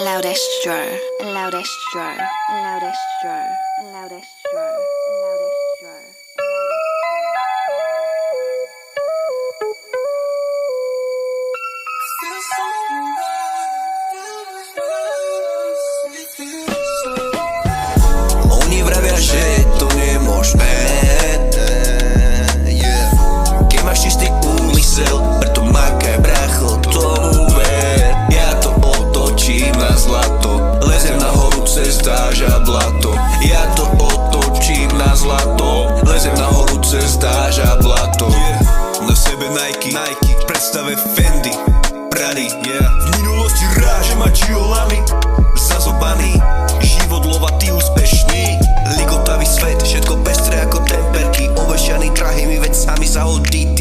Loudestro, Loudestro, Loudestro, Loudestro, Loudestro. Oni vravia, že to nemožné, keď máš čistý úmysel, preto makaj, bracho, tomu ver. Ja to otočím na zlato, lezem na horu cez dážď a blato. Ja to otočím na zlato, lezem na horu cez dážď a blato. Na sebe Nike, v predstave Fendi, Prady. V minulosti rážem a čiolami, zazobaný, život lovatý, úspešný, ligotavý svet, všetko pestré ako temperky, ovešaný drahými vecami za hodí.